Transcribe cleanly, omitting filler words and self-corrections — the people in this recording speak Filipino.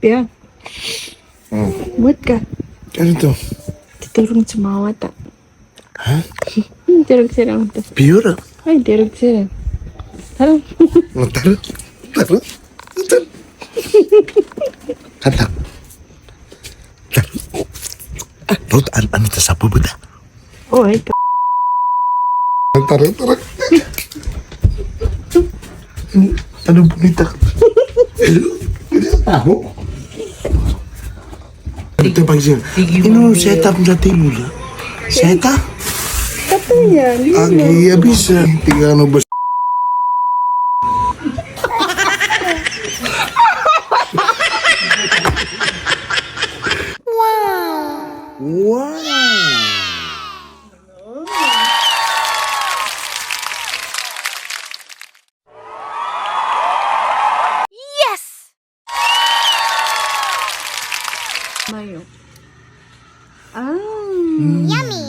Ya. Buat ka. Ano to? Titurong sa mga wata. Ha? Tirog sila ang tas. Pure? Ay, tirog sila. Tara. Tara. Tara. Tara. Kata. Tara. Rod, ano ta sa pubuda? Oh, ay ka. Tara, tara. Ano bonita? Ako? Ito pa siya. Ino setup na timula. Seta? Kato yan. Agi, abisa. Tigano ba? Wow! Mayo. Ah. Yummy!